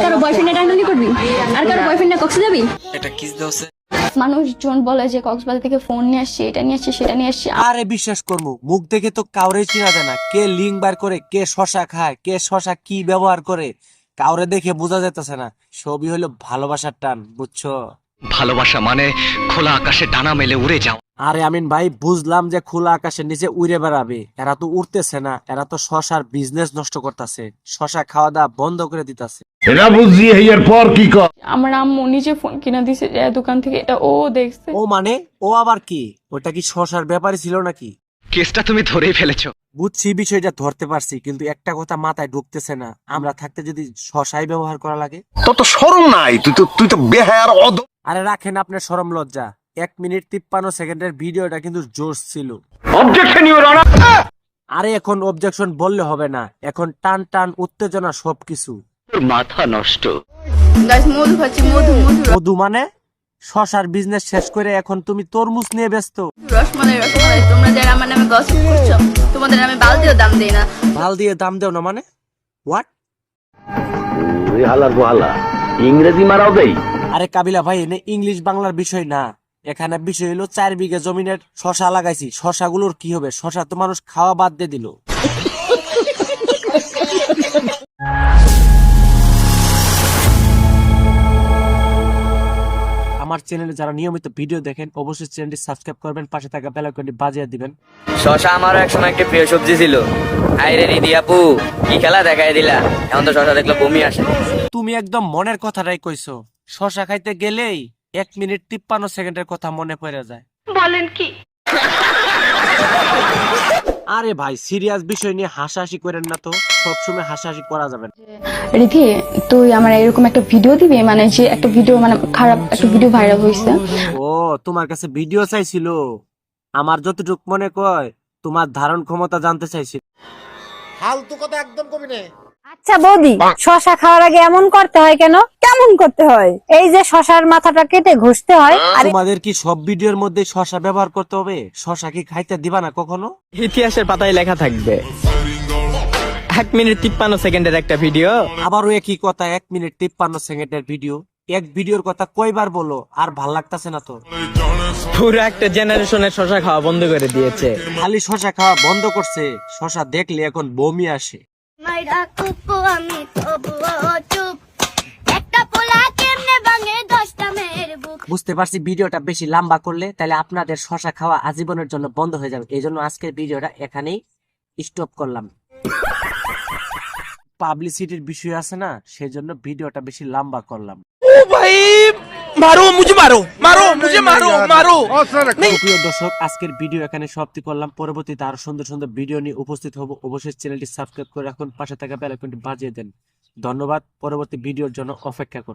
কারো বয়ফ্রেন্ডে টানাটানি করবি আর কারো বয়ফ্রেন্ডে কক্সে যাবি? এটা কিস দোছে? মানুষজন বলে যে কক্সবাজার থেকে ফোন নিয়ে আসছি, এটা নিয়ে আসছি, সেটা নিয়ে আসছি। আরে বিশ্বাস করবো, মুখ দেখে তো কাউরে চিনা যায় না। কে লিঙ্ক বার করে, কে শশা খায়, কে শশা কি ব্যবহার করে, কাউরে দেখে বোঝা যেতেছে না। সবই হলো ভালোবাসার টান, বুঝছো? ভালোবাসা মানে খোলা আকাশে ডানা মেলে উড়ে যাও। আরে আমিন ভাই, বুঝলাম যে খোলা আকাশের নিচে উড়ে বেড়াবে, এরা তো উড়তেছে না, এরা তো শশার বিজনেস নষ্ট করতেছে, শশা খাওয়া দাওয়া বন্ধ করে দিতেছে। এরা বুঝছি এর পর কি কর। আমার আম্মু নিজে ফোন কিনা দিছে যে দোকান থেকে, এটা ও দেখছে। ও মানে, ও আবার কি? ওটা কি শশার ব্যাপারই ছিল নাকি? কেসটা তুমি ধরেই ফেলেছো। বুঝছি, বিষয়টা ধরতে পারছি, কিন্তু একটা কথা মাথায় ঢুকতেছে না, আমরা থাকতে যদি শশাই ব্যবহার করা লাগে। তোর তো শরম নাই, তুই তো বেহায়ার অদ। আরে রাখেন আপনার শরম লজ্জা। 1 মিনিট 53 সেকেন্ডের ভিডিওটা কিন্তু জোশ ছিল। Objection your honour. আরে এখন অবজেকশন বললে হবে না, এখন টান টান উত্তেজনা সবকিছু। মাথা নষ্ট। মধু খাচ্ছি, মধু মধু মধু মানে? শশার বিজনেস শেষ করে এখন তুমি তরমুজ নিয়ে ব্যস্ত। রসমালাই রসমালাই। তোমরা যারা আমার নামে গসিপ করছো, তোমাদের আমি বালতিও দাম দেই না। ভাল দিয়ে দাম দেও না মানে? হোয়াট? হালার গোহালা ইংরেজি মারাও দেই। আরে কাবিলা ভাই, এনে ইংলিশ বাংলার বিষয় না, এখানে বিষয় হলো 4 বিঘা জমিনের শশা লাগাইছি, শশাগুলোর কি হবে? শশা তো মানুষ খাওয়া বাদ দিয়ে দিল। আমার চ্যানেলে যারা নিয়মিত ভিডিও দেখেন অবশ্যই চ্যানেলটি সাবস্ক্রাইব করবেন, পাশে থাকা বেল আইকনটি বাজিয়ে দিবেন। শশা আমারও একসময় একটা প্রিয় সবজি ছিল। আইরে রিদি আপু, কি খেলা দেখাই দিলা, এখন তো শশা দেখলে বমি আসে। তুমি একদম মনের কথাটাই কইছো। শশা খাইতে গেলেই 1 মিনিট 53 সেকেন্ডের কথা মনে পড়ে যায়। বলেন কি? আরে ভাই, সিরিয়াস বিষয় নিয়ে হাসাহাসি করেন না তো, সবসময় হাসাহাসি করা যাবে না। রিধি, তুই আমার এরকম একটা ভিডিও দিবি, মানে যে একটা ভিডিও, মানে খারাপ একটা ভিডিও ভাইরাল হয়েছে। ও, তোমার কাছে ভিডিও চাইছিল? আমার যতটুক মনে কয় তোমার ধারণ ক্ষমতা জানতে চাইছিল। আচ্ছা বৌদি, শশা খাওয়ার আগে এমন করতে হয় কেন? কেমন করতে হয়? এই যে শশার মাথাটা কেটে ঘষতে হয়। আর তোমাদের কি সব ভিডিওর মধ্যে শশা ব্যবহার করতে হবে? শশা কি খাইতে দিবা না কখনো? ইতিহাসের পাতায় লেখা থাকবে 1 মিনিট 53 সেকেন্ডের একটা ভিডিও। আবারও একই কথা, 1 মিনিট 53 সেকেন্ডের ভিডিও। এক ভিডিওর কথা কয়বার বলো, আর ভাল লাগতেছে না তো? পুরো একটা জেনারেশনের শশা খাওয়া বন্ধ করে দিয়েছে। খালি শশা খাওয়া বন্ধ করছে, শশা দেখলে এখন বমি আসে। আমি তবুও চুপ, একটা পোলা কেমনে ভাঙে 10টা মেয়ের বুক। বুঝতে পারছি ভিডিওটা বেশি লম্বা করলে তাহলে আপনাদের শশা খাওয়া আজীবনের জন্য বন্ধ হয়ে যাবে, এই জন্য আজকের ভিডিওটা এখানেই স্টপ করলাম। পাবলিসিটির বিষয় আছে না, সেজন্য ভিডিওটা বেশি লম্বা করলাম। প্রিয় দর্শক, আজকের ভিডিও এখানে সমাপ্তি করলাম। পরবর্তীতে আরো সুন্দর সুন্দর ভিডিও নিয়ে উপস্থিত হব। অবশ্যই চ্যানেলটি সাবস্ক্রাইব করে রাখুন, পাশে থাকা বেল আইকনটি বাজিয়ে দেন। ধন্যবাদ। পরবর্তী ভিডিওর জন্য অপেক্ষা করুন।